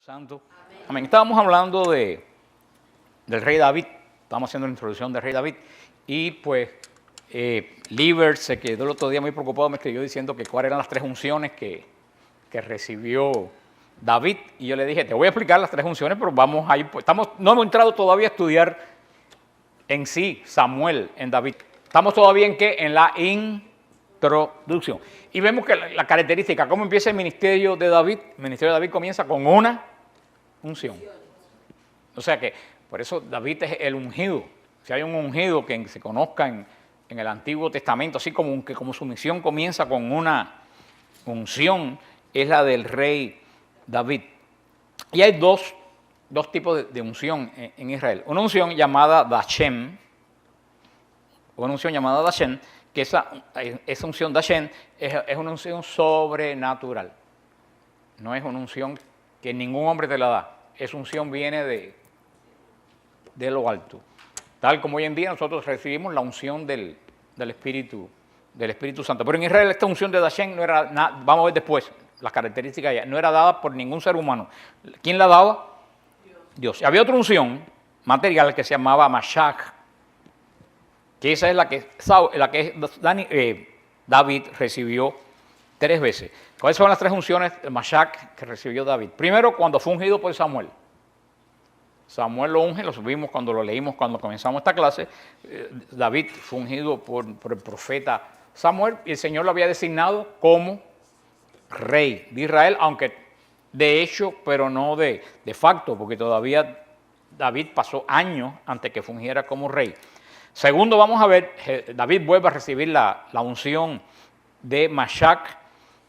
Santo. Amén. Estábamos hablando del rey David, estábamos haciendo la introducción del rey David y pues Liber se quedó el otro día muy preocupado, me escribió diciendo que cuáles eran las tres unciones que recibió David y yo le dije, te voy a explicar las tres unciones, pero vamos a ir, pues, no hemos entrado todavía a estudiar en sí Samuel en David. Estamos todavía en qué? En la introducción. Y vemos que la característica, cómo empieza el ministerio de David. El ministerio de David comienza con una unción. O sea que, por eso David es el ungido. Si hay un ungido que se conozca en el Antiguo Testamento, así como que como su misión comienza con una unción, es la del rey David. Y hay dos tipos de unción en Israel. Una unción llamada Dashem, que esa unción Dashem es una unción sobrenatural. No es una unción que ningún hombre te la da. Esa unción viene de lo alto. Tal como hoy en día nosotros recibimos la unción del Espíritu Santo. Pero en Israel esta unción de Dashem no era nada, vamos a ver después las características ya, no era dada por ningún ser humano. ¿Quién la daba? Dios. Había otra unción material que se llamaba Mashach, que esa es la que David recibió 3 veces. ¿Cuáles son las 3 unciones de Mashach que recibió David? Primero, cuando fue ungido por Samuel. Samuel lo unge, lo subimos cuando lo leímos, cuando comenzamos esta clase. David fue ungido por el profeta Samuel y el Señor lo había designado como rey de Israel, aunque de hecho, pero no de facto, porque todavía David pasó años antes que fungiera como rey. Segundo, vamos a ver, David vuelve a recibir la unción de Mashach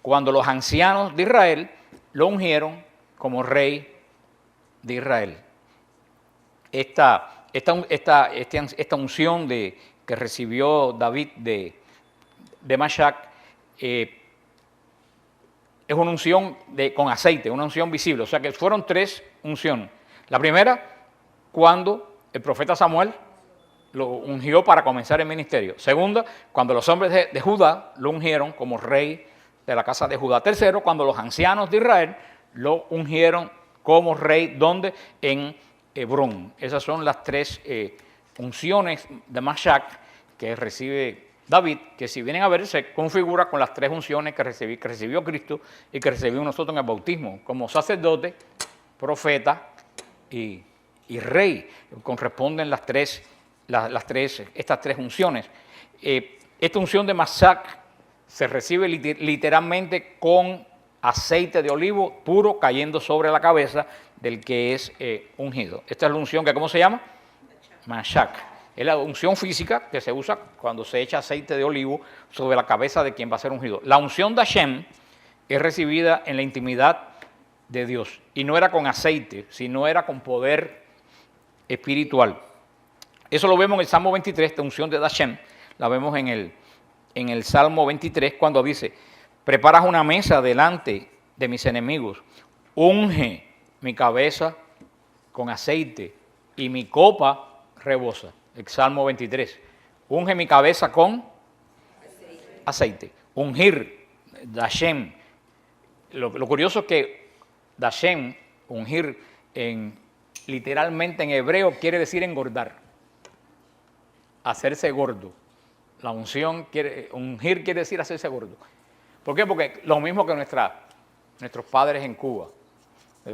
cuando los ancianos de Israel lo ungieron como rey de Israel. Esta unción que recibió David de Mashach es una unción con aceite, una unción visible. O sea que fueron 3 unciones. La primera, cuando el profeta Samuel lo ungió para comenzar el ministerio. Segunda, cuando los hombres de Judá lo ungieron como rey de la casa de Judá. Tercero, cuando los ancianos de Israel lo ungieron como rey, ¿dónde? En Hebrón. Esas son las 3 unciones de Mashach que recibe David, que si vienen a ver se configura con las 3 unciones que recibió Cristo y que recibimos nosotros en el bautismo, como sacerdote, profeta y rey. Corresponden estas 3 unciones. Esta unción de Mashach se recibe literalmente con aceite de olivo puro cayendo sobre la cabeza del que es ungido. Esta es la unción que, ¿cómo se llama? Mashach. Es la unción física que se usa cuando se echa aceite de olivo sobre la cabeza de quien va a ser ungido. La unción de Hashem es recibida en la intimidad de Dios y no era con aceite, sino era con poder espiritual. Eso lo vemos en el Salmo 23, esta unción de Hashem, la vemos en el Salmo 23 cuando dice, preparas una mesa delante de mis enemigos, unge mi cabeza con aceite y mi copa rebosa. El Salmo 23. Unge mi cabeza con aceite. Ungir, Dashem. Lo curioso es que Dashem, ungir, literalmente en hebreo quiere decir engordar. Hacerse gordo. La unción, ungir quiere decir hacerse gordo. ¿Por qué? Porque lo mismo que nuestros padres en Cuba.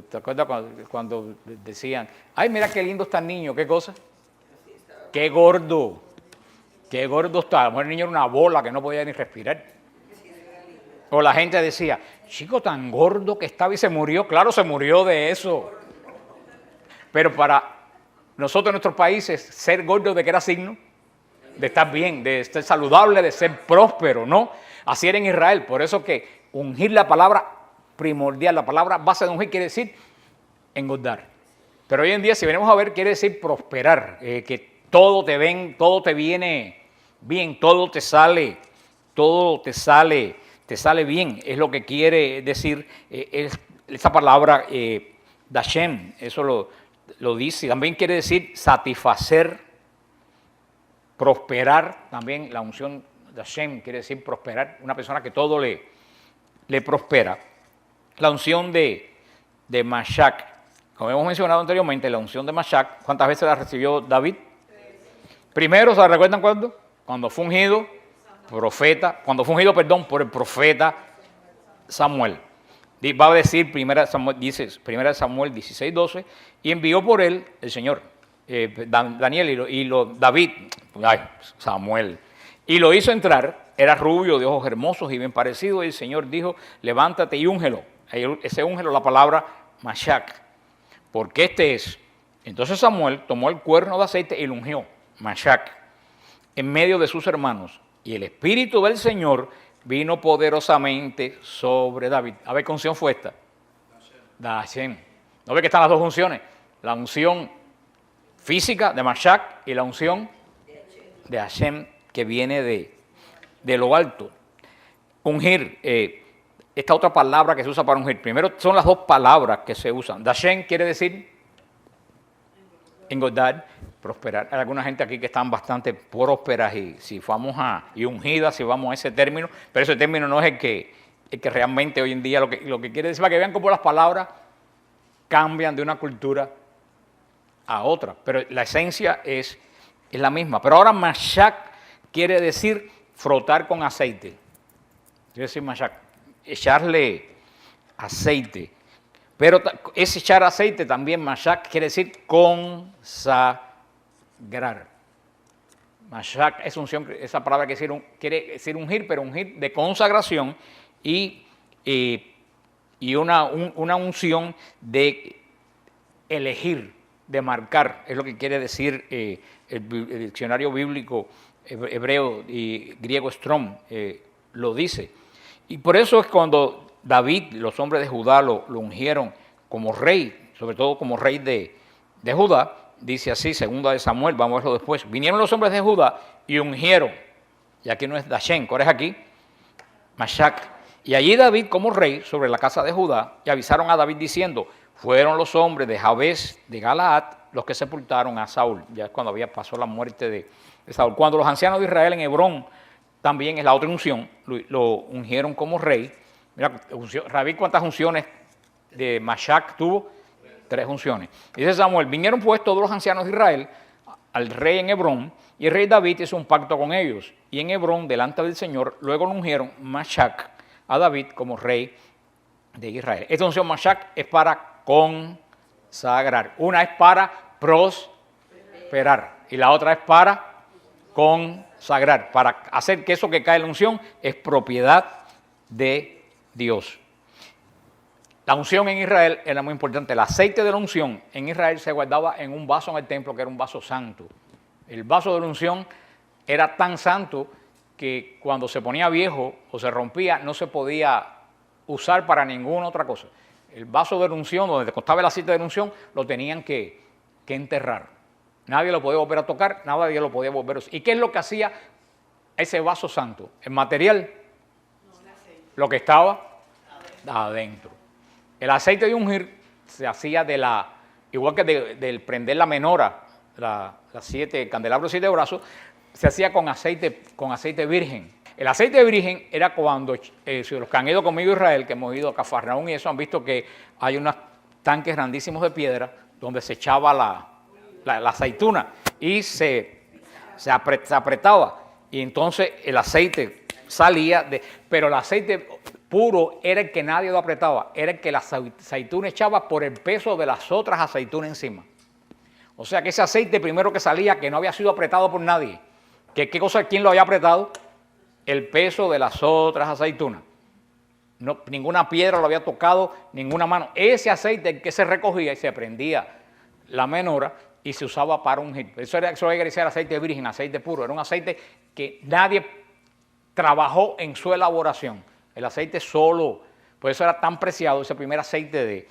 ¿Te acuerdas cuando decían, ay, mira qué lindo está el niño, qué cosa? Qué gordo está. A lo mejor el niño era una bola que no podía ni respirar. O la gente decía, chico, tan gordo que estaba y se murió. Claro, se murió de eso. Pero para nosotros en nuestros países, ser gordo de qué era signo, de estar bien, de estar saludable, de ser próspero, ¿no? Así era en Israel. Por eso que ungir, la palabra primordial, la palabra base de ungir quiere decir engordar. Pero hoy en día, si venimos a ver, quiere decir prosperar, que todo te viene bien, todo te sale bien, es lo que quiere decir esa palabra Dashem, eso lo dice. También quiere decir satisfacer, prosperar, también la unción Dashem quiere decir prosperar, una persona que todo le prospera. La unción de Mashach Como hemos mencionado anteriormente, la unción de Mashiach, ¿cuántas veces la recibió David? Primero, ¿se recuerdan cuándo? Cuando fue ungido profeta, por el profeta Samuel. Va a decir 1 Samuel 16:12, y envió por él el Señor, Daniel Samuel, y lo hizo entrar. Era rubio, de ojos hermosos y bien parecido, y el Señor dijo, levántate y úngelo. Ese úngelo, la palabra Mashiach, porque este es. Entonces Samuel tomó el cuerno de aceite y lo ungió, Mashiach, en medio de sus hermanos, y el Espíritu del Señor vino poderosamente sobre David. A ver, ¿qué unción fue esta? De Hashem. ¿No ve que están las dos unciones? La unción física de Mashiach y la unción de Hashem, que viene de lo alto. Ungir, esta otra palabra que se usa para ungir. Primero son las dos palabras que se usan. Hashem quiere decir engordar, prosperar. Hay alguna gente aquí que están bastante prósperas y ungidas, si vamos a ese término, pero ese término no es el que realmente hoy en día lo que quiere decir, para que vean cómo las palabras cambian de una cultura a otra, pero la esencia es la misma. Pero ahora Mashiach quiere decir frotar con aceite. Quiere decir Mashiach, echarle aceite. Pero ese echar aceite también, Mashiach, quiere decir consagrar. Mashiach es unción, esa palabra quiere decir ungir, pero ungir de consagración y una unción de elegir, de marcar, es lo que quiere decir el diccionario bíblico hebreo y griego Strong, lo dice. Y por eso es cuando David, los hombres de Judá lo ungieron como rey, sobre todo como rey de Judá, dice así, 2 Samuel, vamos a verlo después. Vinieron los hombres de Judá y ungieron, y aquí no es Dashen, ¿cuál es aquí? Mashiach. Y allí David como rey sobre la casa de Judá, y avisaron a David diciendo, fueron los hombres de Jabes de Galaad los que sepultaron a Saúl, ya es cuando pasó la muerte de Saúl. Cuando los ancianos de Israel en Hebrón, también es la otra unción, lo ungieron como rey. Mira, David, ¿cuántas unciones de Mashiach tuvo? 3 unciones. Dice Samuel, vinieron pues todos los ancianos de Israel al rey en Hebrón, y el rey David hizo un pacto con ellos. Y en Hebrón, delante del Señor, luego lo ungieron Mashiach a David como rey de Israel. Esta unción Mashiach es para consagrar. Una es para prosperar y la otra es para consagrar, para hacer que eso que cae en la unción es propiedad de Dios. La unción en Israel era muy importante. El aceite de la unción en Israel se guardaba en un vaso en el templo que era un vaso santo. El vaso de la unción era tan santo que cuando se ponía viejo o se rompía no se podía usar para ninguna otra cosa. El vaso de la unción, donde costaba el aceite de la unción, lo tenían que enterrar. Nadie lo podía volver a tocar, nadie lo podía volver a usar. ¿Y qué es lo que hacía ese vaso santo? El material, lo que estaba adentro. El aceite de ungir se hacía igual que del prender la menora, las 7 candelabros, 7 brazos, se hacía con aceite virgen. El aceite virgen era cuando, si los que han ido conmigo a Israel, que hemos ido a Cafarnaúm y eso, han visto que hay unos tanques grandísimos de piedra donde se echaba la aceituna y se apretaba. Y entonces el aceite salía, pero el aceite puro era el que nadie lo apretaba, era el que la aceituna echaba por el peso de las otras aceitunas encima. O sea que ese aceite primero que salía, que no había sido apretado por nadie. ¿Qué cosa, quién lo había apretado? El peso de las otras aceitunas. No, ninguna piedra lo había tocado, ninguna mano. Ese aceite que se recogía y se prendía la menora y se usaba para ungir. Eso era aceite virgen, aceite puro. Era un aceite que nadie trabajó en su elaboración. El aceite solo, por eso era tan preciado ese primer aceite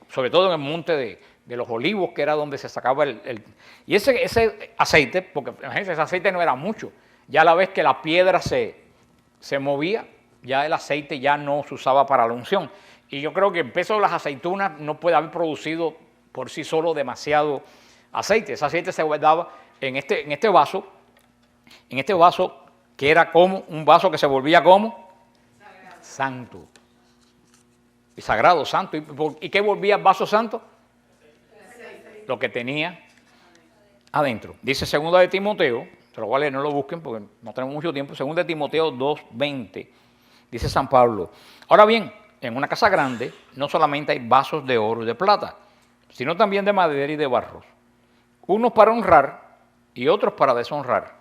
sobre todo en el monte de los olivos, que era donde se sacaba y ese aceite, porque imagínense, ese aceite no era mucho. Ya a la vez que la piedra se movía, ya el aceite ya no se usaba para la unción. Y yo creo que el peso de las aceitunas no puede haber producido por sí solo demasiado aceite. Ese aceite se guardaba en este vaso que era como un vaso que se volvía como santo. y sagrado, santo. ¿Y qué volvía vaso santo? Lo que tenía adentro. Dice 2 de Timoteo, se lo voy a leer, no lo busquen porque no tenemos mucho tiempo. 2 de Timoteo 2:20, dice San Pablo: ahora bien, en una casa grande no solamente hay vasos de oro y de plata, sino también de madera y de barro, unos para honrar y otros para deshonrar.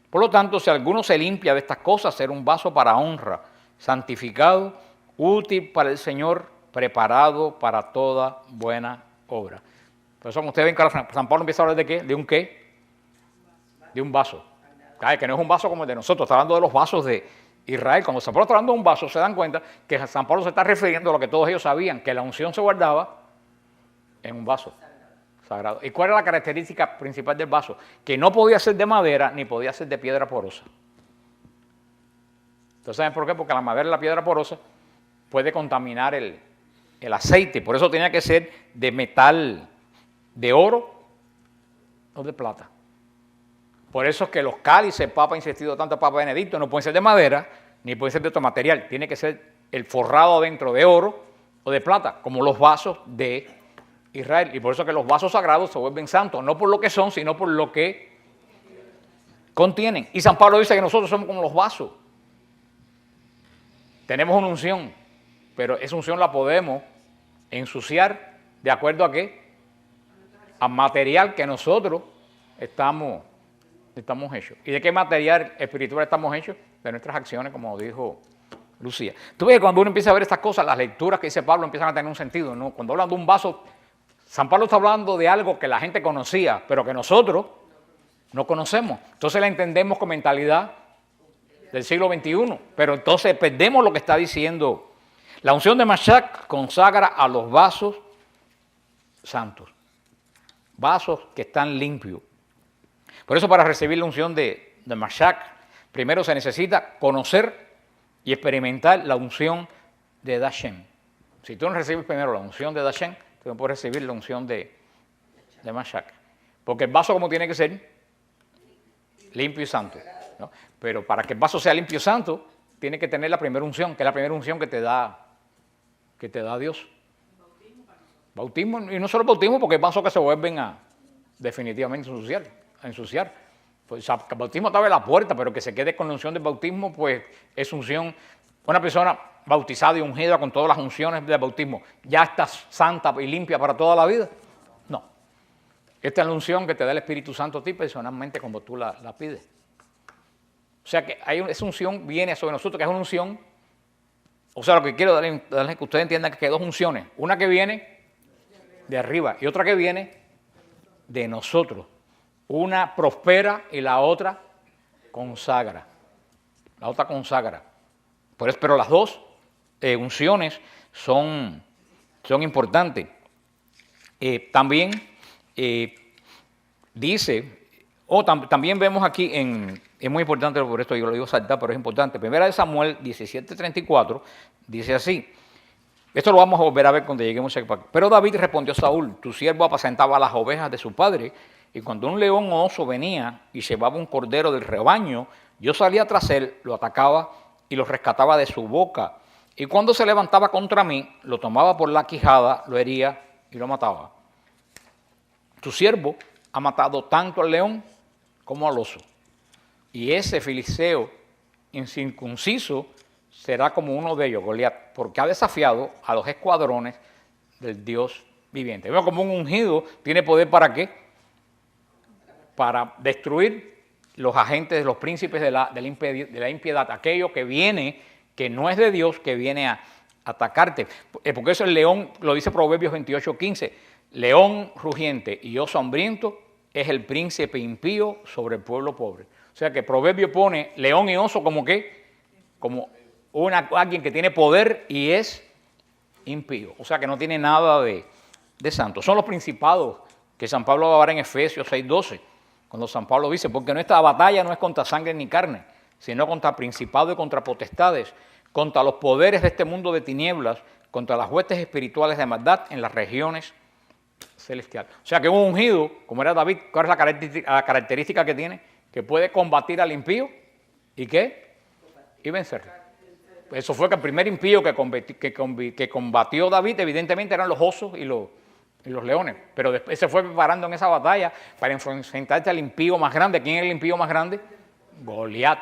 Por lo tanto, si alguno se limpia de estas cosas, será un vaso para honra, santificado, útil para el Señor, preparado para toda buena obra. Por eso, como ustedes ven, que San Pablo empieza a hablar de ¿qué? ¿De un qué? De un vaso. Que no es un vaso como el de nosotros, está hablando de los vasos de Israel. Cuando San Pablo está hablando de un vaso, se dan cuenta que San Pablo se está refiriendo a lo que todos ellos sabían, que la unción se guardaba en un vaso sagrado. ¿Y cuál era la característica principal del vaso? Que no podía ser de madera ni podía ser de piedra porosa. ¿Entonces saben por qué? Porque la madera y la piedra porosa puede contaminar el aceite. Por eso tenía que ser de metal, de oro o de plata. Por eso es que los cálices, Papa insistido tanto, Papa Benedicto, no pueden ser de madera ni pueden ser de otro material. Tiene que ser el forrado adentro de oro o de plata, como los vasos de Israel. Y por eso que los vasos sagrados se vuelven santos, no por lo que son, sino por lo que contienen. Y San Pablo dice que nosotros somos como los vasos. Tenemos una unción, pero esa unción la podemos ensuciar de acuerdo a qué? Al material que nosotros estamos hechos. ¿Y de qué material espiritual estamos hechos? De nuestras acciones, como dijo Lucía. Tú ves que cuando uno empieza a ver estas cosas, las lecturas que dice Pablo empiezan a tener un sentido, ¿no? Cuando hablan de un vaso, San Pablo está hablando de algo que la gente conocía, pero que nosotros no conocemos. Entonces la entendemos con mentalidad del siglo XXI, pero entonces perdemos lo que está diciendo. La unción de Mashiach consagra a los vasos santos, vasos que están limpios. Por eso, para recibir la unción de Mashiach, primero se necesita conocer y experimentar la unción de Dashem. Si tú no recibes primero la unción de Dashem, tú no puedes recibir la unción de Mashiach. Porque el vaso, como tiene que ser, limpio y santo, ¿no? Pero para que el vaso sea limpio y santo, tiene que tener la primera unción, que es la primera unción que te da Dios. Bautismo, y no solo bautismo, porque hay vasos que se vuelven a definitivamente ensuciar. Pues el bautismo estaba en la puerta, pero que se quede con la unción del bautismo, pues es unción. Una persona bautizada y ungida con todas las unciones del bautismo, ¿ya está santa y limpia para toda la vida? No. Esta es la unción que te da el Espíritu Santo a ti personalmente cuando tú la pides. O sea que esa unción viene sobre nosotros, que es una unción. O sea, lo que quiero darles que ustedes entiendan que hay dos unciones. Una que viene de arriba y otra que viene de nosotros. Una prospera y la otra consagra. La otra consagra. Pero las dos unciones son importantes. También dice, también vemos aquí, es muy importante, por esto yo lo digo saltar, pero es importante. Primera de Samuel 17:34 dice así. Esto lo vamos a volver a ver cuando lleguemos a Ecbatana. Pero David respondió a Saúl: tu siervo apacentaba las ovejas de su padre, y cuando un león o oso venía y llevaba un cordero del rebaño, yo salía tras él, lo atacaba y lo rescataba de su boca. Y cuando se levantaba contra mí, lo tomaba por la quijada, lo hería y lo mataba. Tu siervo ha matado tanto al león como al oso. Y ese filisteo incircunciso será como uno de ellos, Goliat, porque ha desafiado a los escuadrones del Dios viviente. Vemos como un ungido tiene poder ¿para qué? Para destruir los agentes, los príncipes de la impiedad, aquello que viene, que no es de Dios, que viene a atacarte. Porque eso el león, lo dice Proverbios 28:15, león rugiente y oso hambriento es el príncipe impío sobre el pueblo pobre. O sea que Proverbio pone león y oso como ¿qué? Como alguien que tiene poder y es impío. O sea que no tiene nada de santo. Son los principados que San Pablo va a hablar en Efesios 6:12. Cuando San Pablo dice, porque nuestra batalla no es contra sangre ni carne, sino contra principados y contra potestades, contra los poderes de este mundo de tinieblas, contra las huestes espirituales de maldad en las regiones celestiales. O sea que un ungido, como era David, ¿cuál es la característica que tiene? Que puede combatir al impío y ¿qué? Y vencerlo. Eso fue que el primer impío que combatió David, evidentemente, eran los osos y los leones. Pero después se fue preparando en esa batalla para enfrentarse al impío más grande. ¿Quién era el impío más grande? Goliat,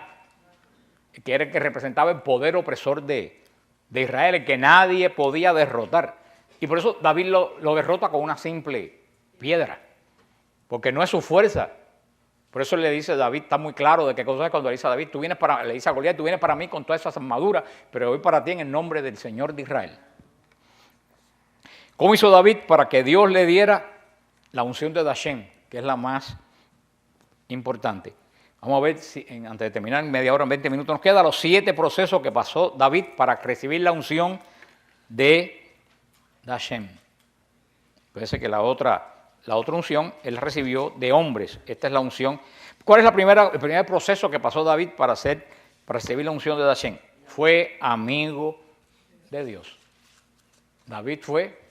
que era el que representaba el poder opresor de Israel, el que nadie podía derrotar. Y por eso David lo derrota con una simple piedra, porque no es su fuerza. Por eso le dice David, está muy claro de qué cosa es cuando le dice a David, le dice a Goliat, tú vienes para mí con todas esas armaduras, pero voy para ti en el nombre del Señor de Israel. ¿Cómo hizo David para que Dios le diera la unción de Dashem, que es la más importante? Vamos a ver, antes de terminar, en media hora, en 20 minutos, nos quedan los 7 procesos que pasó David para recibir la unción de Dashem. Parece que la otra unción él recibió de hombres. Esta es la unción. ¿Cuál es el primer proceso que pasó David para recibir la unción de Dashem? Fue amigo de Dios. David fue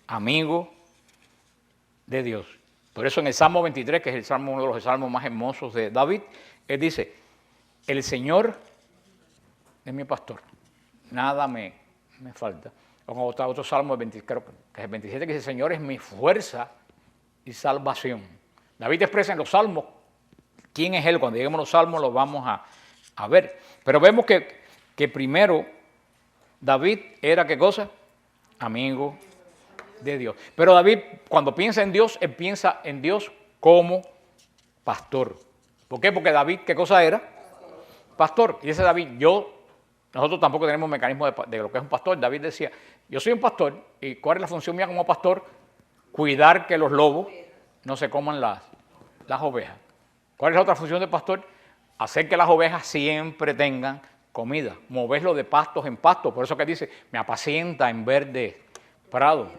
amigo de Dios. Por eso en el Salmo 23, que es uno de los salmos más hermosos de David, él dice, el Señor es mi pastor, nada me falta. O otro salmo, creo que es el 27, que dice, el Señor es mi fuerza y salvación. David expresa en los salmos quién es Él. Cuando lleguemos a los salmos los vamos a ver. Pero vemos que primero David era, ¿qué cosa? Amigo de Dios. Pero David, cuando piensa en Dios, él piensa en Dios como pastor. ¿Por qué? Porque David, ¿qué cosa era? Pastor. Y dice David, nosotros tampoco tenemos un mecanismo de lo que es un pastor. David decía, yo soy un pastor, ¿y cuál es la función mía como pastor? Cuidar que los lobos no se coman las ovejas. ¿Cuál es la otra función del pastor? Hacer que las ovejas siempre tengan comida, moverlo de pastos en pastos. Por eso que dice, me apacienta en verde prado.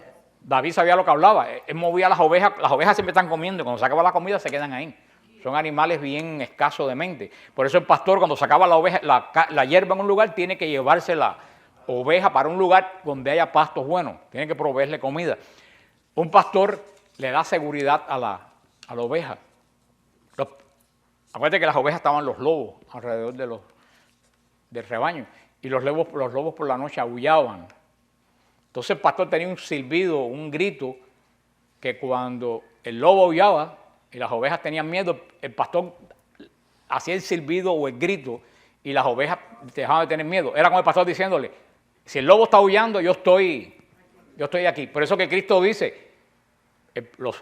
David sabía lo que hablaba, él movía las ovejas siempre están comiendo, y cuando se acaba la comida se quedan ahí. Son animales bien escasos de mente. Por eso el pastor, cuando sacaba la hierba en un lugar, tiene que llevarse la oveja para un lugar donde haya pastos buenos, tiene que proveerle comida. Un pastor le da seguridad a la oveja. Acuérdate que las ovejas estaban los lobos alrededor del rebaño, y los lobos por la noche aullaban. Entonces el pastor tenía un silbido, un grito, que cuando el lobo aullaba y las ovejas tenían miedo, el pastor hacía el silbido o el grito y las ovejas dejaban de tener miedo. Era como el pastor diciéndole, si el lobo está aullando, yo estoy aquí. Por eso que Cristo dice,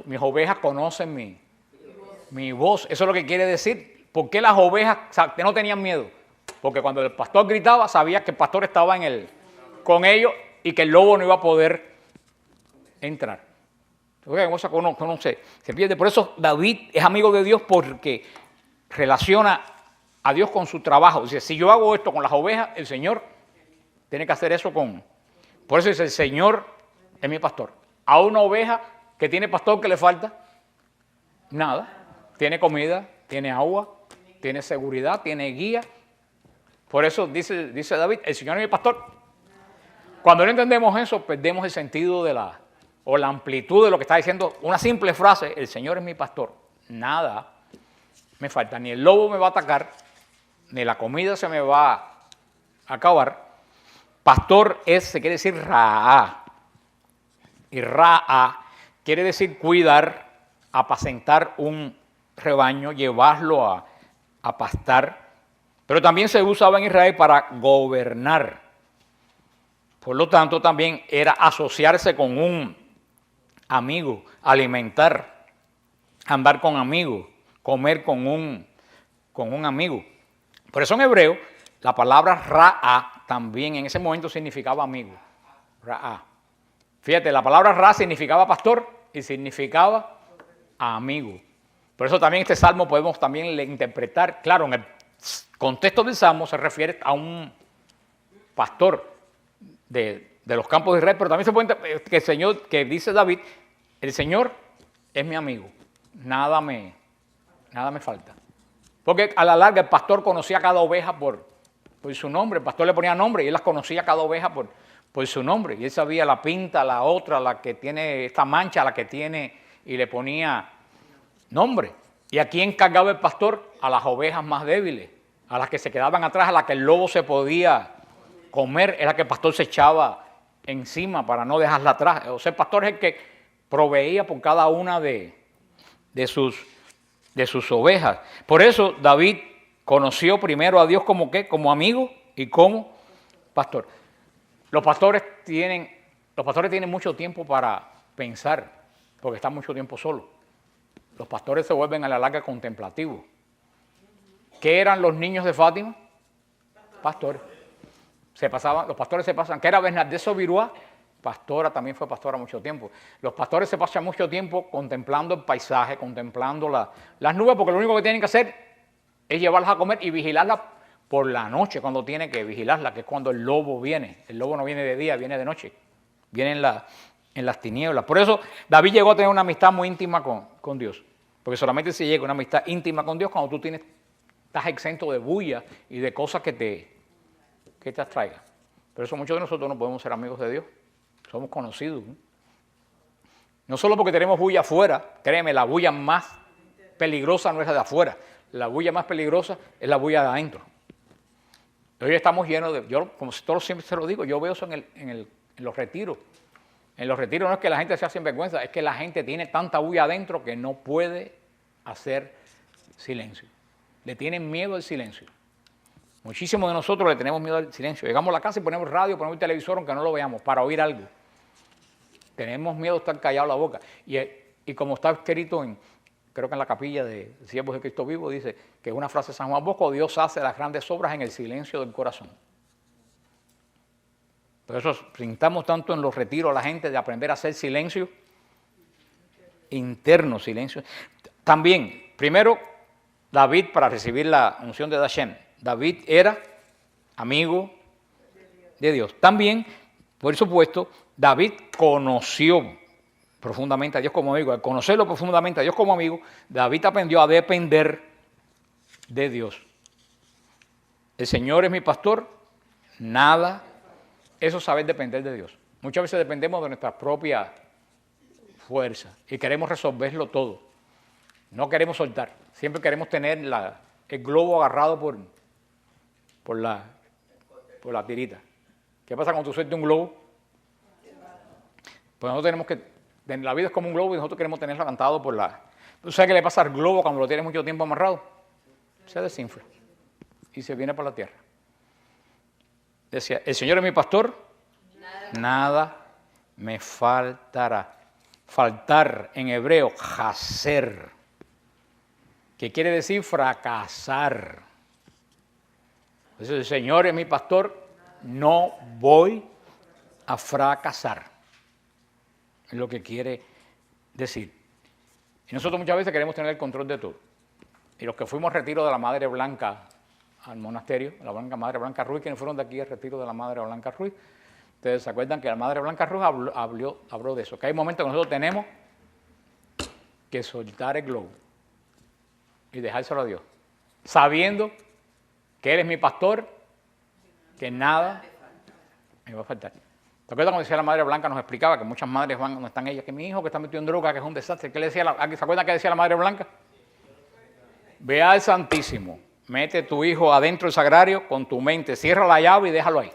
mis ovejas conocen mi voz. Eso es lo que quiere decir. ¿Por qué las ovejas no tenían miedo? Porque cuando el pastor gritaba, sabía que el pastor estaba con ellos y que el lobo no iba a poder entrar. Cosa que uno se pierde. Por eso David es amigo de Dios, porque relaciona a Dios con su trabajo. Dice, si yo hago esto con las ovejas, el Señor tiene que hacer eso Por eso dice, el Señor es mi pastor. A una oveja que tiene pastor, ¿qué le falta? Nada. Tiene comida, tiene agua, tiene seguridad, tiene guía. Por eso dice David, el Señor es mi pastor. Cuando no entendemos eso, perdemos el sentido la amplitud de lo que está diciendo. Una simple frase, el Señor es mi pastor. Nada me falta, ni el lobo me va a atacar, ni la comida se me va a acabar. Pastor se quiere decir Ra'a. Y Ra'a quiere decir cuidar, apacentar un rebaño, llevarlo a pastar. Pero también se usaba en Israel para gobernar. Por lo tanto, también era asociarse con un amigo, alimentar, andar con amigos, comer con un amigo. Por eso en hebreo, la palabra Ra'a también en ese momento significaba amigo. Ra'a. Fíjate, la palabra Ra significaba pastor y significaba amigo. Por eso también este salmo podemos también interpretar, claro, en el contexto del salmo se refiere a un pastor de los campos de Israel, pero también se puede entender que el Señor, que dice David, el Señor es mi amigo, nada me falta. Porque a la larga el pastor conocía a cada oveja por su nombre, el pastor le ponía nombre y él las conocía a cada oveja por su nombre. Y él sabía la pinta, la otra, la que tiene esta mancha, la que tiene, y le ponía nombre. ¿Y a quién cargaba el pastor? A las ovejas más débiles, a las que se quedaban atrás, a las que el lobo se podía comer era que el pastor se echaba encima para no dejarla atrás. O sea, el pastor es el que proveía por cada una de sus ovejas. Por eso David conoció primero a Dios como ¿qué? Como amigo y como pastor. Los pastores tienen mucho tiempo para pensar, porque están mucho tiempo solos. Los pastores se vuelven a la larga contemplativos. ¿Qué eran los niños de Fátima? Pastores. Los pastores se pasan. ¿Qué era Bernardé Sobiruá? Pastora, también fue pastora mucho tiempo. Los pastores se pasan mucho tiempo contemplando el paisaje, contemplando las nubes, porque lo único que tienen que hacer es llevarlas a comer y vigilarlas por la noche, cuando tiene que vigilarlas, que es cuando el lobo viene. El lobo no viene de día, viene de noche. Viene en las tinieblas. Por eso David llegó a tener una amistad muy íntima con Dios. Porque solamente se llega a una amistad íntima con Dios cuando tú estás exento de bulla y de cosas que te atraigan. Por eso muchos de nosotros no podemos ser amigos de Dios. Somos conocidos. No solo porque tenemos bulla afuera, créeme, la bulla más peligrosa no es la de afuera. La bulla más peligrosa es la bulla de adentro. Hoy estamos llenos de, yo como todos siempre se lo digo, yo veo eso en los retiros. En los retiros no es que la gente sea sinvergüenza, es que la gente tiene tanta bulla adentro que no puede hacer silencio. Le tienen miedo al silencio. Muchísimos de nosotros le tenemos miedo al silencio. Llegamos a la casa y ponemos radio, ponemos el televisor, aunque no lo veamos, para oír algo. Tenemos miedo de estar callados la boca. Y como está escrito creo que en la capilla de Siervos de Cristo Vivo, dice que es una frase de San Juan Bosco: Dios hace las grandes obras en el silencio del corazón. Por eso pintamos tanto en los retiros a la gente de aprender a hacer silencio interno, silencio. También, primero, David, para recibir la unción de Hashem, David era amigo de Dios. También, por supuesto, David conoció profundamente a Dios como amigo. Al conocerlo profundamente a Dios como amigo, David aprendió a depender de Dios. El Señor es mi pastor, nada. Eso es saber depender de Dios. Muchas veces dependemos de nuestra propia fuerza y queremos resolverlo todo. No queremos soltar. Siempre queremos tener el globo agarrado por la tirita. ¿Qué pasa cuando tú sueltas un globo? Pues nosotros tenemos que... La vida es como un globo y nosotros queremos tenerlo aguantado por la... ¿Tú sabes qué le pasa al globo cuando lo tienes mucho tiempo amarrado? Se desinfla y se viene para la tierra. Decía, el Señor es mi pastor, nada me faltará. Faltar en hebreo, jaser, que quiere decir fracasar. Entonces, el Señor es mi pastor, no voy a fracasar. Es lo que quiere decir. Y nosotros muchas veces queremos tener el control de todo. Y los que fuimos al retiro de la Madre Blanca al monasterio, la Madre Blanca Ruiz, quienes fueron de aquí al retiro de la Madre Blanca Ruiz, ustedes se acuerdan que la Madre Blanca Ruiz habló de eso, que hay momentos que nosotros tenemos que soltar el globo y dejárselo a Dios, sabiendo que Él es mi pastor, que nada me va a faltar. ¿Te acuerdas cuando decía la Madre Blanca, nos explicaba que muchas madres van donde están ellas, que mi hijo que está metido en droga, que es un desastre? ¿Qué le decía ¿se acuerdan qué decía la Madre Blanca? Ve al Santísimo, mete tu hijo adentro del sagrario con tu mente, cierra la llave y déjalo ahí.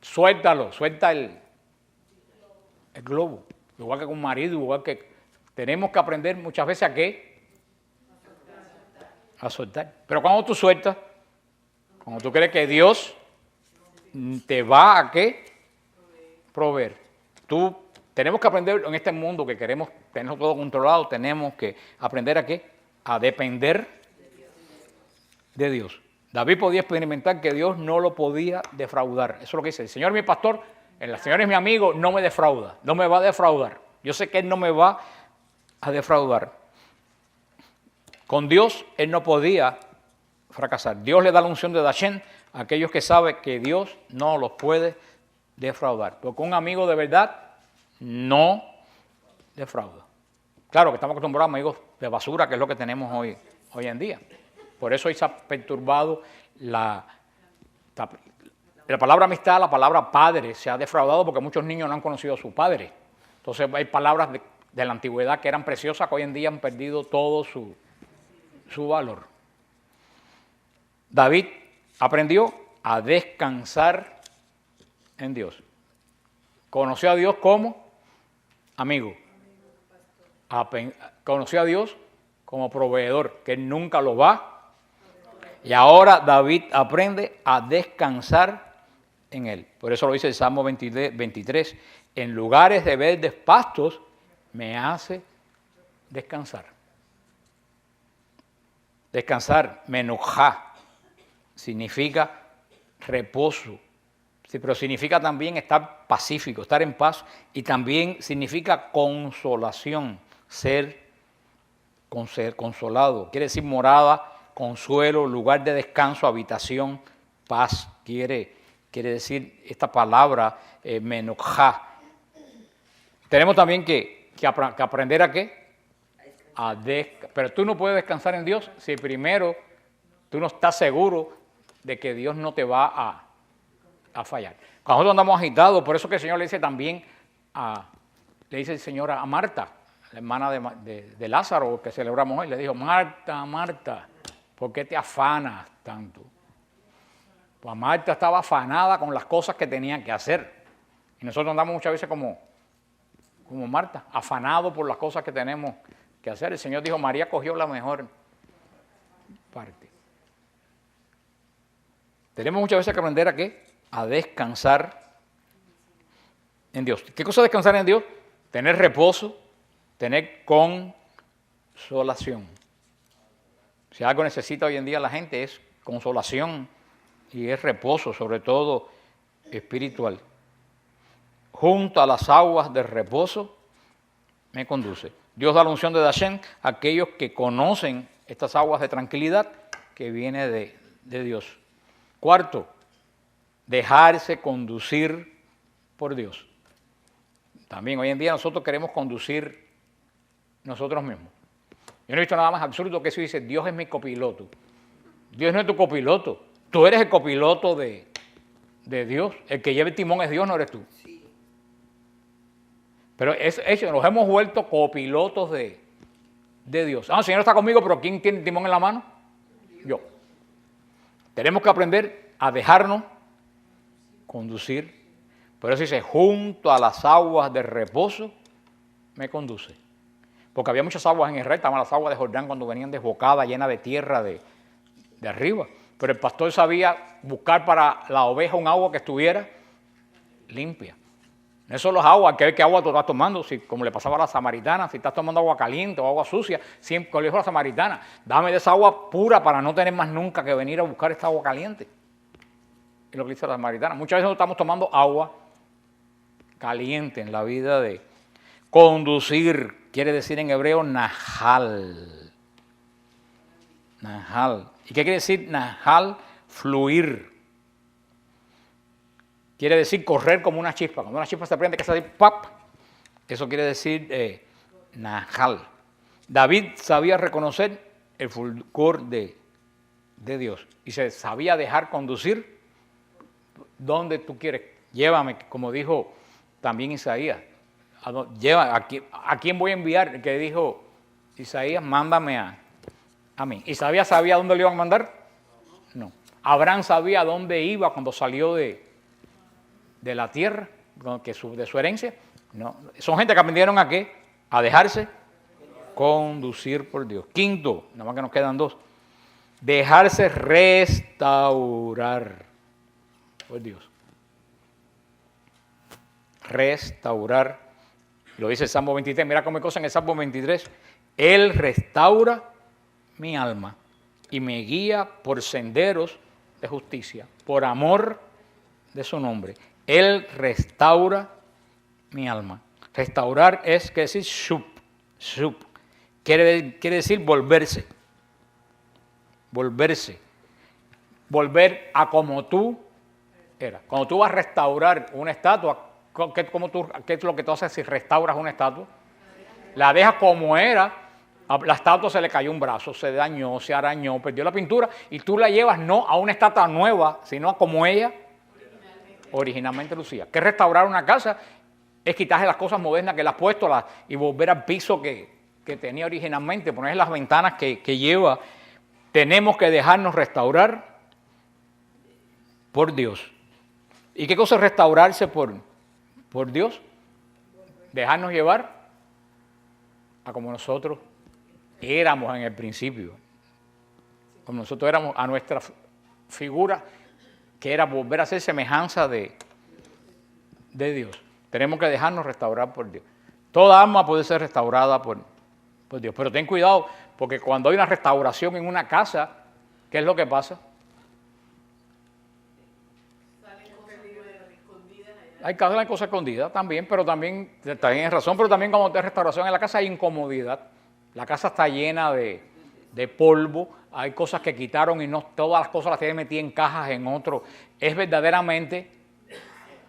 Suéltalo, suelta el globo. Igual que con un marido, igual que tenemos que aprender muchas veces a qué. A soltar. Pero cuando tú sueltas, cuando tú crees que Dios te va a qué proveer. Tenemos que aprender en este mundo que queremos tener todo controlado, tenemos que aprender a qué, a depender de Dios. David podía experimentar que Dios no lo podía defraudar. Eso es lo que dice, el Señor es mi pastor, el Señor es mi amigo, no me defrauda, no me va a defraudar. Yo sé que Él no me va a defraudar. Con Dios Él no podía fracasar. Dios le da la unción de Hashem a aquellos que saben que Dios no los puede defraudar. Porque un amigo de verdad no defrauda. Claro que estamos acostumbrados a amigos de basura, que es lo que tenemos hoy en día. Por eso hoy se ha perturbado la palabra amistad, la palabra padre se ha defraudado porque muchos niños no han conocido a su padre. Entonces hay palabras de la antigüedad que eran preciosas que hoy en día han perdido todo su valor. David aprendió a descansar en Dios. Conoció a Dios como amigo. Conoció a Dios como proveedor, que Él nunca lo va. Y ahora David aprende a descansar en Él. Por eso lo dice el Salmo 23. En lugares de verdes pastos me hace descansar. Descansar, menujá, significa reposo. Sí, pero significa también estar pacífico, estar en paz. Y también significa consolación, ser consolado. Quiere decir morada, consuelo, lugar de descanso, habitación, paz. Quiere decir esta palabra menujá. Tenemos también que aprender a qué. Pero tú no puedes descansar en Dios si primero tú no estás seguro de que Dios no te va a fallar. Cuando nosotros andamos agitados, por eso que el Señor le dice también le dice el Señor a Marta, la hermana de Lázaro, que celebramos hoy, le dijo, Marta, Marta, ¿por qué te afanas tanto? Pues Marta estaba afanada con las cosas que tenía que hacer. Y nosotros andamos muchas veces como Marta, afanados por las cosas que tenemos que hacer. El Señor dijo, María cogió la mejor parte. Tenemos muchas veces que aprender a qué? A descansar en Dios. ¿Qué cosa es descansar en Dios? Tener reposo, tener consolación. Si algo necesita hoy en día la gente es consolación y es reposo, sobre todo espiritual. Junto a las aguas de reposo me conduce. Dios da la unción de Dashem a aquellos que conocen estas aguas de tranquilidad que viene de Dios. Cuarto, dejarse conducir por Dios. También hoy en día nosotros queremos conducir nosotros mismos. Yo no he visto nada más absurdo que eso. Dice, Dios es mi copiloto. Dios no es tu copiloto. Tú eres el copiloto de Dios. El que lleva el timón es Dios, no eres tú. Pero nos hemos vuelto copilotos de Dios. El Señor está conmigo, pero ¿quién tiene el timón en la mano? Yo. Tenemos que aprender a dejarnos conducir. Por eso dice, junto a las aguas de reposo me conduce. Porque había muchas aguas en Israel, estaban las aguas de Jordán cuando venían desbocadas, llenas de tierra de arriba. Pero el pastor sabía buscar para la oveja un agua que estuviera limpia. No es solo las aguas, hay que ver qué agua tú estás tomando, si, como le pasaba a la samaritana, si estás tomando agua caliente o agua sucia, siempre le dijo a la samaritana, dame de esa agua pura para no tener más nunca que venir a buscar esta agua caliente. Es lo que dice la samaritana. Muchas veces no estamos tomando agua caliente en la vida de conducir, quiere decir en hebreo nahal. Nahal. ¿Y qué quiere decir nahal? Fluir. Quiere decir correr como una chispa. Cuando una chispa se prende, que se dice ¡pap! Eso quiere decir nahal. David sabía reconocer el fulgor de Dios y se sabía dejar conducir donde tú quieres. Llévame, como dijo también Isaías. ¿A quién voy a enviar? El que dijo Isaías, mándame a mí. ¿Isaías sabía dónde le iban a mandar? No. Abraham sabía dónde iba cuando salió de la tierra, de su herencia. No. Son gente que aprendieron a qué? A dejarse conducir por Dios. Quinto, nada más que nos quedan dos. Dejarse restaurar por Dios. Restaurar. Lo dice el Salmo 23. Mira cómo hay cosas en el Salmo 23. Él restaura mi alma y me guía por senderos de justicia, por amor de su nombre. Él restaura mi alma. Restaurar es, quiere decir, shup. Quiere decir volverse. Volverse. Volver a como tú eras. Cuando tú vas a restaurar una estatua, ¿qué es lo que tú haces si restauras una estatua? La dejas como era. La estatua se le cayó un brazo, se dañó, se arañó, perdió la pintura y tú la llevas no a una estatua nueva, sino a como ella originalmente lucía. Que restaurar una casa es quitarle las cosas modernas que le has puesto y volver al piso que tenía originalmente, poner las ventanas que lleva. Tenemos que dejarnos restaurar por Dios. ¿Y qué cosa es restaurarse por Dios? Dejarnos llevar a como nosotros éramos en el principio. Como nosotros éramos a nuestra figura, que era volver a ser semejanza de Dios. Tenemos que dejarnos restaurar por Dios. Toda alma puede ser restaurada por Dios. Pero ten cuidado, porque cuando hay una restauración en una casa, ¿qué es lo que pasa? Hay cosas escondidas también, pero también es razón, pero también cuando hay restauración en la casa hay incomodidad. La casa está llena de polvo, hay cosas que quitaron y no todas las cosas las tienen metidas en cajas en otro. Es verdaderamente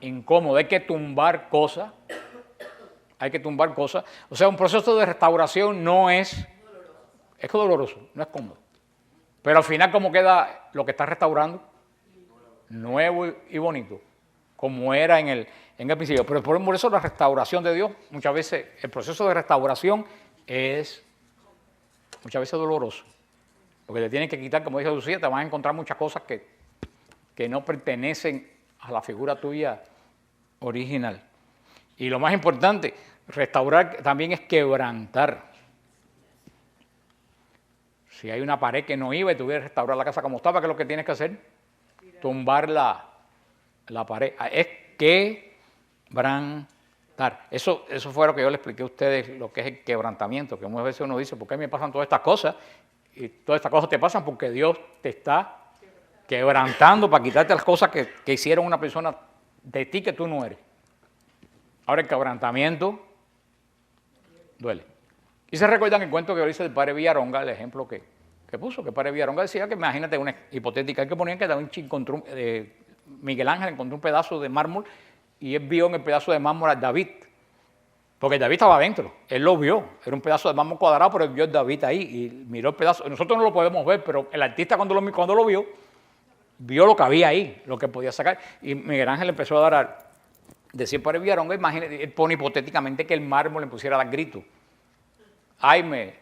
incómodo, hay que tumbar cosas. O sea, un proceso de restauración no es doloroso, no es cómodo. Pero al final, ¿cómo queda lo que está restaurando? Nuevo y bonito, como era en el principio. Pero por eso la restauración de Dios, muchas veces el proceso de restauración es muchas veces doloroso. Porque te tienen que quitar, como dice Lucía, te van a encontrar muchas cosas que no pertenecen a la figura tuya original. Y lo más importante, restaurar también es quebrantar. Si hay una pared que no iba y tuvieras que restaurar la casa como estaba, ¿qué es lo que tienes que hacer? Tumbar la pared. Es quebrantar. Eso fue lo que yo le expliqué a ustedes, lo que es el quebrantamiento, que muchas veces uno dice, ¿por qué me pasan todas estas cosas? Y todas estas cosas te pasan porque Dios te está quebrantando para quitarte las cosas que hicieron una persona de ti que tú no eres. Ahora el quebrantamiento duele. Y se recuerdan el cuento que yo hice del padre Villaronga, el ejemplo que puso, que el padre Villaronga decía que imagínate una hipotética que ponían que Miguel Ángel encontró un pedazo de mármol y él vio en el pedazo de mármol a David. Porque David estaba adentro, él lo vio, era un pedazo de mármol cuadrado, pero él vio a David ahí y miró el pedazo. Nosotros no lo podemos ver, pero el artista cuando lo vio lo que había ahí, lo que podía sacar. Y Miguel Ángel empezó a decir para el Villaronga, imagínate, él pone hipotéticamente que el mármol le pusiera a dar gritos. Ay, me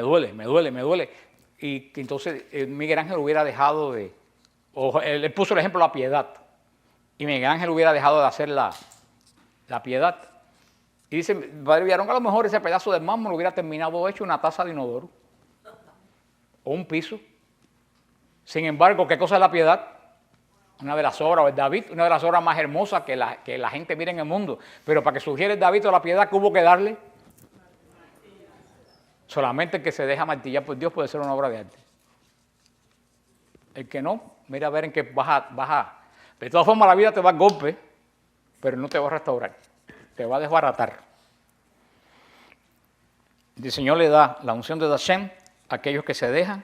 duele. Y que entonces Miguel Ángel hubiera dejado él puso el ejemplo de la piedad. Y Miguel Ángel hubiera dejado de hacer la piedad. Y dice, padre Villaronga, a lo mejor ese pedazo de mármol hubiera terminado hecho una taza de inodoro. O un piso. Sin embargo, ¿qué cosa es la piedad? Una de las obras de David, una de las obras más hermosas que la gente mira en el mundo. Pero para que surgiera el David o la piedad, ¿qué hubo que darle? Solamente el que se deja martillar por Dios puede ser una obra de arte. El que no, mira a ver en qué vas a. De todas formas, la vida te va a golpe, pero no te va a restaurar. Te va a desbaratar. El Señor le da la unción de Hashem a aquellos que se dejan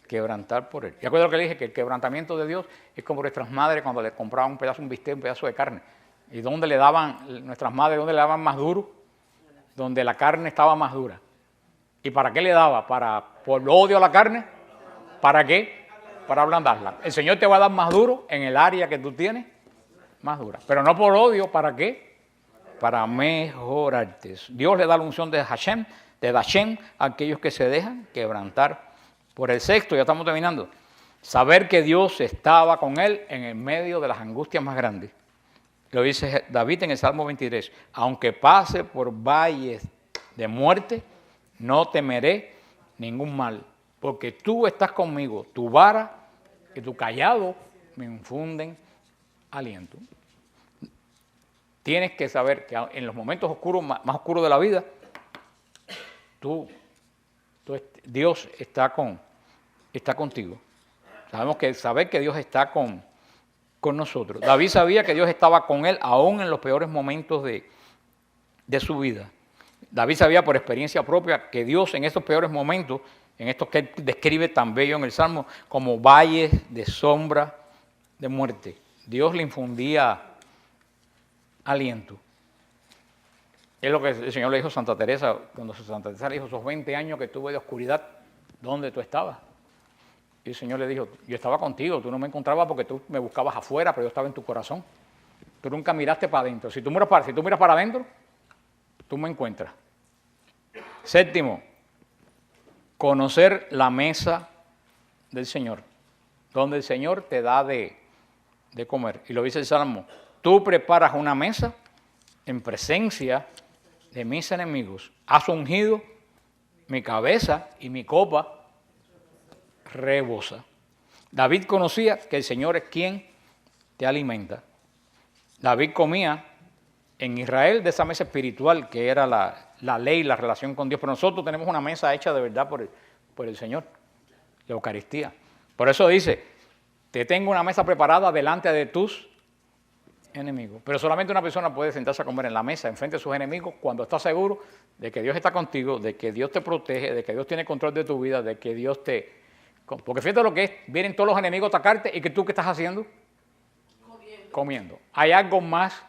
quebrantar por Él. Y acuerdo lo que le dije, que el quebrantamiento de Dios es como nuestras madres cuando le compraban un bistec, un pedazo de carne. ¿Y dónde le daban, nuestras madres, dónde le daban más duro? Donde la carne estaba más dura. ¿Y para qué le daba? ¿Por odio a la carne? ¿Para qué? Para ablandarla. El Señor te va a dar más duro en el área que tú tienes, más dura. Pero no por odio, ¿para qué? Para mejorarte. Dios le da la unción de Hashem, a aquellos que se dejan quebrantar por el sexto. Ya estamos terminando. Saber que Dios estaba con él en el medio de las angustias más grandes. Lo dice David en el Salmo 23. Aunque pase por valles de muerte, no temeré ningún mal, porque tú estás conmigo, tu vara y tu cayado me infunden aliento. Tienes que saber que en los momentos oscuros, más oscuros de la vida, Dios está contigo. Sabemos que saber que Dios está con nosotros. David sabía que Dios estaba con él aún en los peores momentos de su vida. David sabía por experiencia propia que Dios en estos peores momentos, en estos que él describe tan bello en el Salmo, como valles de sombra de muerte, Dios le infundía aliento. Es lo que el Señor le dijo a Santa Teresa, cuando Santa Teresa le dijo, esos 20 años que tuve de oscuridad, ¿dónde tú estabas? Y el Señor le dijo, yo estaba contigo, tú no me encontrabas porque tú me buscabas afuera, pero yo estaba en tu corazón. Tú nunca miraste para adentro. Si tú miras para adentro, tú me encuentras. Séptimo, conocer la mesa del Señor, donde el Señor te da de de comer. Y lo dice el Salmo, tú preparas una mesa en presencia de mis enemigos. Has ungido mi cabeza y mi copa rebosa. David conocía que el Señor es quien te alimenta. David comía en Israel de esa mesa espiritual que era la ley, la relación con Dios. Pero nosotros tenemos una mesa hecha de verdad por el Señor, la Eucaristía. Por eso dice, te tengo una mesa preparada delante de tus enemigos. Pero solamente una persona puede sentarse a comer en la mesa, enfrente de sus enemigos, cuando está seguro de que Dios está contigo, de que Dios te protege, de que Dios tiene control de tu vida, de que Dios te... Porque fíjate lo que es, vienen todos los enemigos a atacarte y que tú, ¿qué estás haciendo? Comiendo. Hay algo más,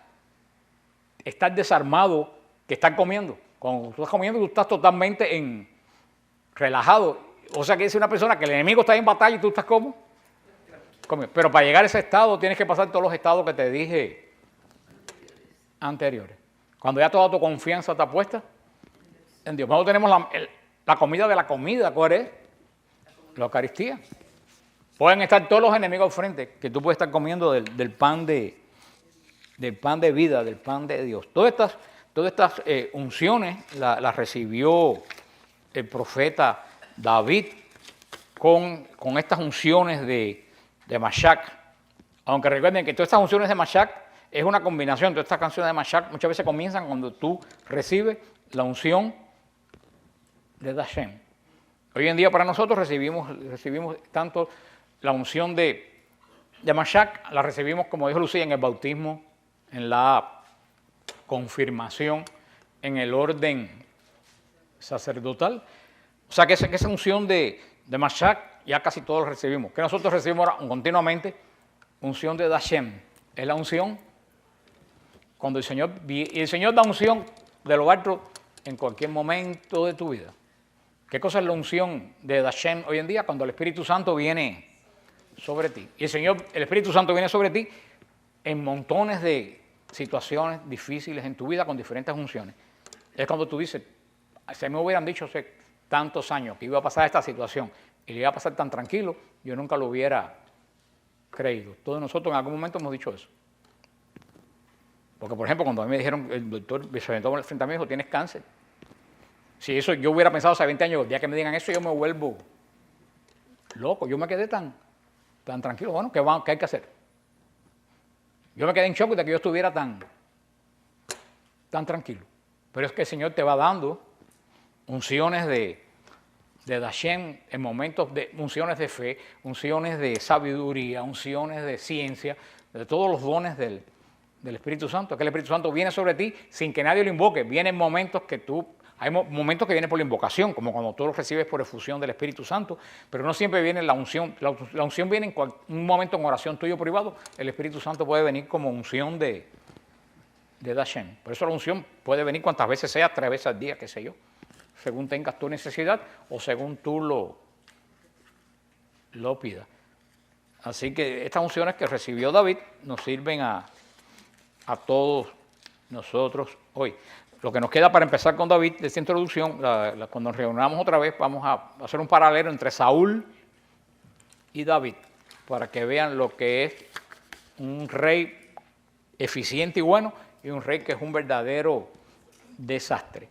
estar desarmado que estar comiendo. Cuando tú estás comiendo, tú estás totalmente relajado. O sea, que es una persona que el enemigo está en batalla y tú estás como comiendo. Pero para llegar a ese estado tienes que pasar todos los estados que te dije anteriores. Cuando ya toda tu confianza está puesta en Dios. Nosotros tenemos la comida de la comida, ¿cuál es? La Eucaristía. Pueden estar todos los enemigos al frente, que tú puedes estar comiendo del pan de vida, del pan de Dios. Todas estas unciones las recibió el profeta David con estas unciones de Mashach. Aunque recuerden que todas estas unciones de Mashach es una combinación. Todas estas canciones de Mashach muchas veces comienzan cuando tú recibes la unción de Dashem. Hoy en día para nosotros recibimos tanto la unción de Mashach, la recibimos, como dijo Lucía, en el bautismo, en la confirmación, en el orden sacerdotal. O sea que esa unción de Mashach ya casi todos recibimos. Que nosotros recibimos ahora continuamente unción de Dashem. Es la unción cuando el Señor da unción de lo alto en cualquier momento de tu vida. ¿Qué cosa es la unción de Dashem hoy en día? Cuando el Espíritu Santo viene sobre ti. Y el Espíritu Santo viene sobre ti en montones de situaciones difíciles en tu vida con diferentes unciones. Es cuando tú dices, si me hubieran dicho hace tantos años que iba a pasar esta situación y le iba a pasar tan tranquilo, yo nunca lo hubiera creído. Todos nosotros en algún momento hemos dicho eso. Porque, por ejemplo, cuando a mí me dijeron, el doctor se sentó frente a mí y dijo, tienes cáncer. Si eso yo hubiera pensado hace 20 años, el día que me digan eso, yo me vuelvo loco. Yo me quedé tan tranquilo. Bueno, ¿qué hay que hacer? Yo me quedé en shock de que yo estuviera tan tranquilo. Pero es que el Señor te va dando unciones de Dashem en momentos de unciones de fe, unciones de sabiduría, unciones de ciencia, de todos los dones del Espíritu Santo. Que el Espíritu Santo viene sobre ti sin que nadie lo invoque. Vienen momentos que hay momentos que vienen por la invocación, como cuando tú lo recibes por efusión del Espíritu Santo, pero no siempre viene la unción. La unción viene en un momento en oración tuyo privado. El Espíritu Santo puede venir como unción de Dashem. Por eso la unción puede venir cuantas veces sea, 3 veces al día, qué sé yo, según tengas tu necesidad o según tú lo pidas. Así que estas unciones que recibió David nos sirven a todos nosotros hoy. Lo que nos queda para empezar con David, de esta introducción, cuando nos reunamos otra vez, vamos a hacer un paralelo entre Saúl y David, para que vean lo que es un rey eficiente y bueno, y un rey que es un verdadero desastre.